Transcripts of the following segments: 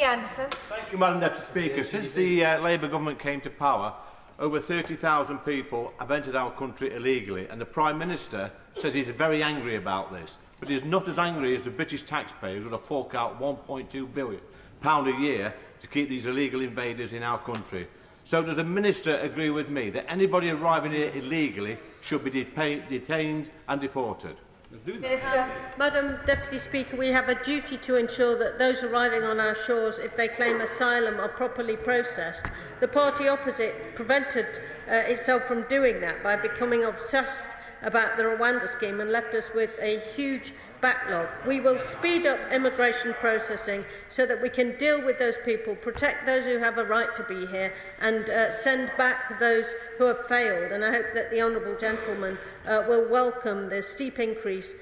Anderson. Thank you, Madam Deputy Speaker. Since the Labour government came to power, over 30,000 people have entered our country illegally, and the Prime Minister says he's very angry about this. But he's not as angry as the British taxpayers who would have forked out £1.2 billion a year to keep these illegal invaders in our country. So does the Minister agree with me that anybody arriving here illegally should be detained and deported? Minister. Madam Deputy Speaker, we have a duty to ensure that those arriving on our shores, if they claim asylum, are properly processed. The party opposite prevented itself from doing that by becoming obsessed about the Rwanda scheme and left us with a huge backlog. We will speed up immigration processing so that we can deal with those people, protect those who have a right to be here, and send back those who have failed. And I hope that the honourable gentleman will welcome the steep increase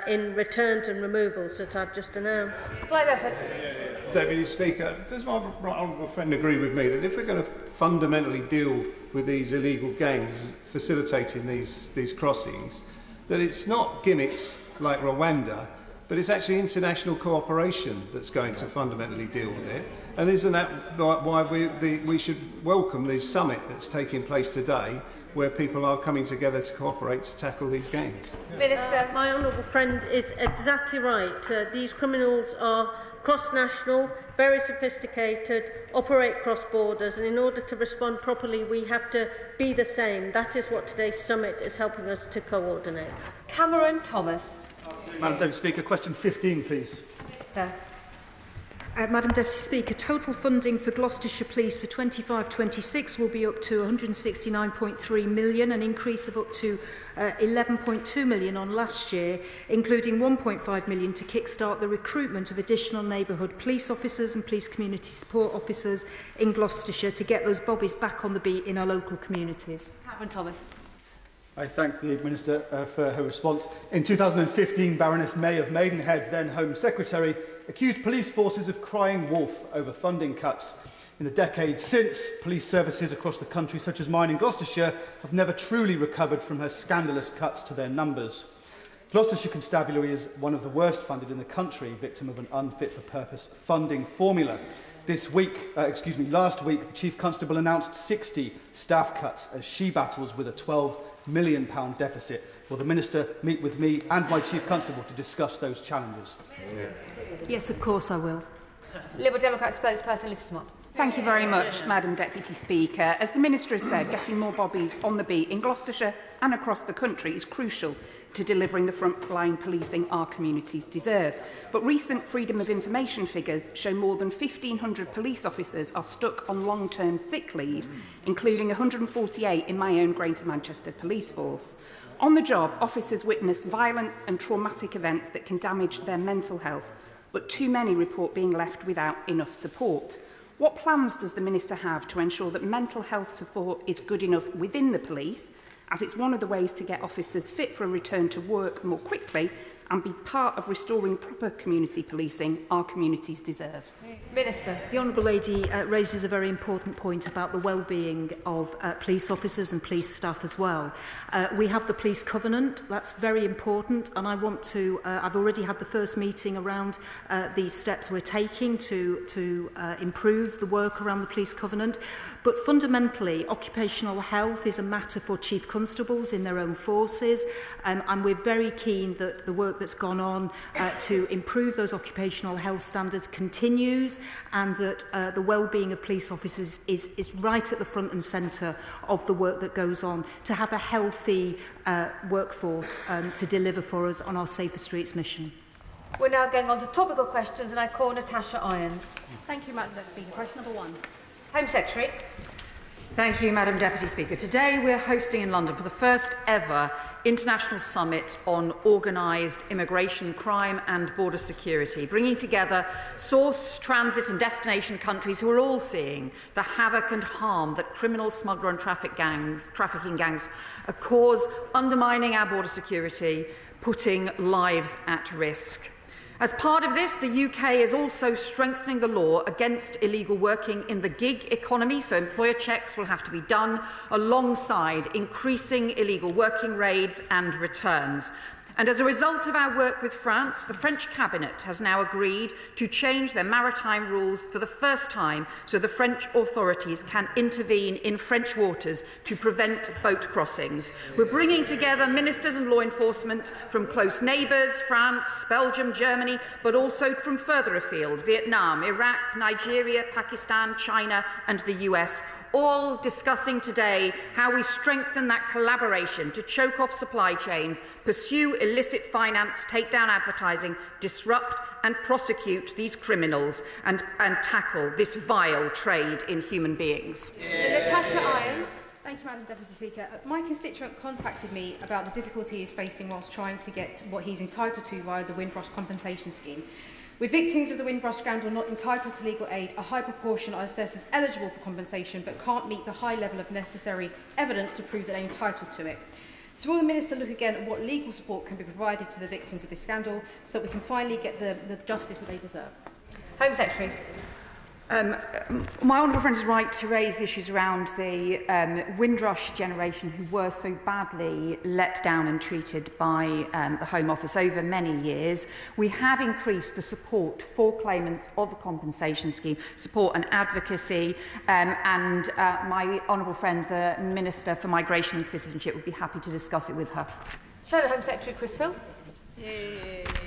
in returns and removals that I've just announced. Deputy Speaker, does my honourable friend agree with me that if we're going to fundamentally deal with these illegal gangs facilitating these crossings, that it's not gimmicks like Rwanda, but it's actually international cooperation that's going to fundamentally deal with it? And isn't that why we should welcome this summit that's taking place today, where people are coming together to cooperate to tackle these gangs? Minister. My honourable friend is exactly right. These criminals are cross-national, very sophisticated, operate cross borders, and in order to respond properly we have to be the same. That is what today's summit is helping us to coordinate. Cameron Thomas. Madam Deputy Speaker, question 15, please. Minister. Madam Deputy Speaker, total funding for Gloucestershire Police for 25-26 will be up to £169.3 million, an increase of up to £11.2 million on last year, including £1.5 million to kickstart the recruitment of additional neighbourhood police officers and police community support officers in Gloucestershire to get those bobbies back on the beat in our local communities. Cameron Thomas. I thank the Minister for her response. In 2015, Baroness May of Maidenhead, then Home Secretary, accused police forces of crying wolf over funding cuts. In the decades since, police services across the country, such as mine in Gloucestershire, have never truly recovered from her scandalous cuts to their numbers. Gloucestershire Constabulary is one of the worst funded in the country, victim of an unfit-for-purpose funding formula. Last week, the Chief Constable announced 60 staff cuts as she battles with a £12 million deficit. Will the Minister meet with me and my Chief Constable to discuss those challenges? Yes, of course I will. Liberal Democrat spokesperson Liz Smart. Thank you very much, Madam Deputy Speaker. As the Minister has said, getting more bobbies on the beat in Gloucestershire and across the country is crucial to delivering the frontline policing our communities deserve. But recent Freedom of Information figures show more than 1,500 police officers are stuck on long-term sick leave, including 148 in my own Greater Manchester Police Force. On the job, officers witness violent and traumatic events that can damage their mental health, but too many report being left without enough support. What plans does the Minister have to ensure that mental health support is good enough within the police, as it's one of the ways to get officers fit for a return to work more quickly and be part of restoring proper community policing our communities deserve? Minister. The Honourable Lady raises a very important point about the well-being of police officers and police staff as well. We have the Police Covenant, that's very important, and I want to, I've already had the first meeting around the steps we're taking to improve the work around the Police Covenant, but fundamentally occupational health is a matter for Chief Constables in their own forces, and we're very keen that the work that's gone on to improve those occupational health standards continues, and that the well-being of police officers is right at the front and centre of the work that goes on to have a healthy workforce to deliver for us on our Safer Streets mission. We're now going on to topical questions, and I call Natasha Irons. Thank you, Madam Deputy Speaker. Question number 1. Home Secretary. Thank you, Madam Deputy Speaker. Today we're hosting in London for the first ever international summit on organised immigration, crime and border security, bringing together source, transit and destination countries who are all seeing the havoc and harm that criminal, smuggler and trafficking gangs cause, undermining our border security, putting lives at risk. As part of this, the UK is also strengthening the law against illegal working in the gig economy, so employer checks will have to be done alongside increasing illegal working raids and returns. And as a result of our work with France, the French cabinet has now agreed to change their maritime rules for the first time so the French authorities can intervene in French waters to prevent boat crossings. We're bringing together ministers and law enforcement from close neighbours, France, Belgium, Germany, but also from further afield, Vietnam, Iraq, Nigeria, Pakistan, China and the US, all discussing today how we strengthen that collaboration to choke off supply chains, pursue illicit finance, take down advertising, disrupt and prosecute these criminals and tackle this vile trade in human beings. Natasha Iron. Thank you, Madam Deputy Speaker. My constituent contacted me about the difficulty he's facing whilst trying to get what he's entitled to via the Windrush compensation scheme. With victims of the Windrush scandal not entitled to legal aid, a high proportion are assessed as eligible for compensation but can't meet the high level of necessary evidence to prove that they're entitled to it. So will the Minister look again at what legal support can be provided to the victims of this scandal so that we can finally get the justice that they deserve? Home Secretary. My honourable friend is right to raise the issues around the Windrush generation who were so badly let down and treated by the Home Office over many years. We have increased the support for claimants of the compensation scheme, support and advocacy, and my honourable friend, the Minister for Migration and Citizenship, would be happy to discuss it with her. Shadow Home Secretary Chris Phil.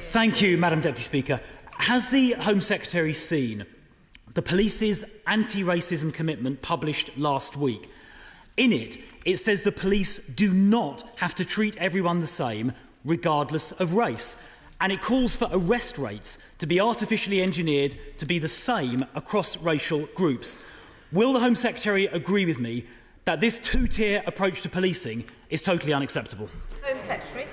Thank you, Madam Deputy Speaker. Has the Home Secretary seen the police's anti-racism commitment published last week? In it, it says the police do not have to treat everyone the same, regardless of race. And it calls for arrest rates to be artificially engineered to be the same across racial groups. Will the Home Secretary agree with me that this two-tier approach to policing is totally unacceptable? Home Secretary.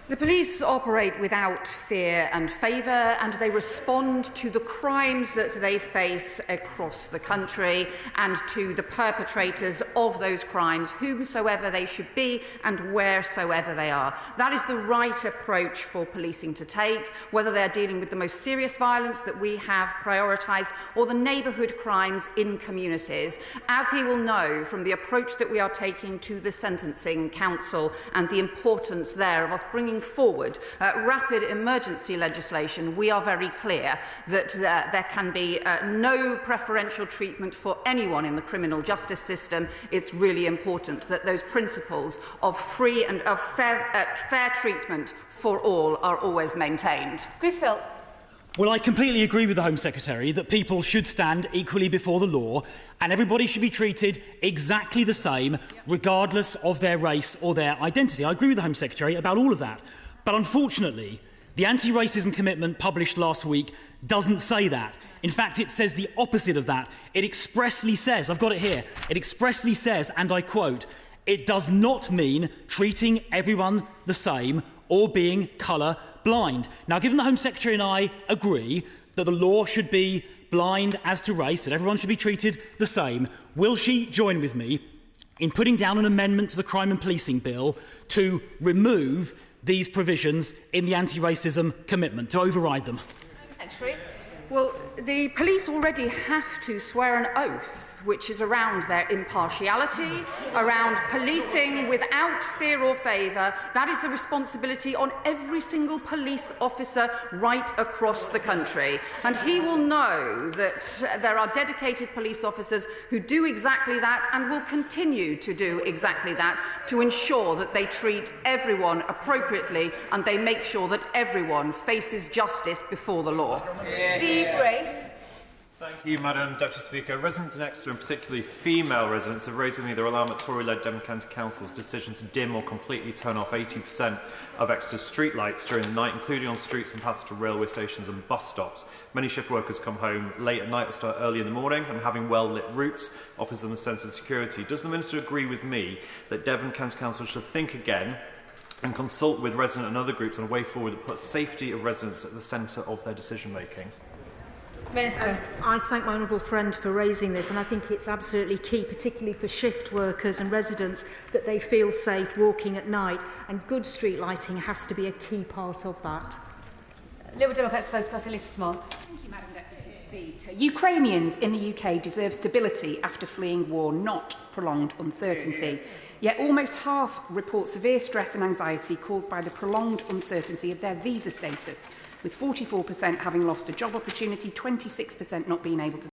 The police operate without fear and favour, and they respond to the crimes that they face across the country and to the perpetrators of those crimes, whomsoever they should be and wheresoever they are. That is the right approach for policing to take, whether they're dealing with the most serious violence that we have prioritised or the neighbourhood crimes in communities, as he will know from the approach that we are taking to the Sentencing Council and the importance there of us bringing forward rapid emergency legislation. We are very clear that there can be no preferential treatment for anyone in the criminal justice system. It's really important that those principles of free and of fair treatment for all are always maintained. Chris Phil. Well, I completely agree with the Home Secretary that people should stand equally before the law and everybody should be treated exactly the same, regardless of their race or their identity. I agree with the Home Secretary about all of that. But unfortunately, the anti-racism commitment published last week doesn't say that. In fact, it says the opposite of that. It expressly says, I've got it here, it expressly says, and I quote, "It does not mean treating everyone the same or being colour blind." Now, given the Home Secretary and I agree that the law should be blind as to race, that everyone should be treated the same, will she join with me in putting down an amendment to the Crime and Policing Bill to remove these provisions in the anti-racism commitment, to override them? Secretary. Well, the police already have to swear an oath, which is around their impartiality, around policing without fear or favour. That is the responsibility on every single police officer right across the country. And he will know that there are dedicated police officers who do exactly that and will continue to do exactly that to ensure that they treat everyone appropriately and they make sure that everyone faces justice before the law. Steve Race. Thank you, Madam Deputy Speaker. Residents in Exeter, and particularly female residents, have raised with me their alarm at Tory-led Devon County Council's decision to dim or completely turn off 80% of Exeter's streetlights during the night, including on streets and paths to railway stations and bus stops. Many shift workers come home late at night or start early in the morning, and having well-lit routes offers them a sense of security. Does the Minister agree with me that Devon County Council should think again and consult with resident and other groups on a way forward that puts safety of residents at the centre of their decision-making? Minister. I thank my honourable friend for raising this, and I think it's absolutely key, particularly for shift workers and residents, that they feel safe walking at night, and good street lighting has to be a key part of that. Liberal Democrat spokesperson Lisa Smart. Thank you, Madam Deputy Speaker. Ukrainians in the UK deserve stability after fleeing war, not prolonged uncertainty. Yet almost half report severe stress and anxiety caused by the prolonged uncertainty of their visa status, with 44% having lost a job opportunity, 26% not being able to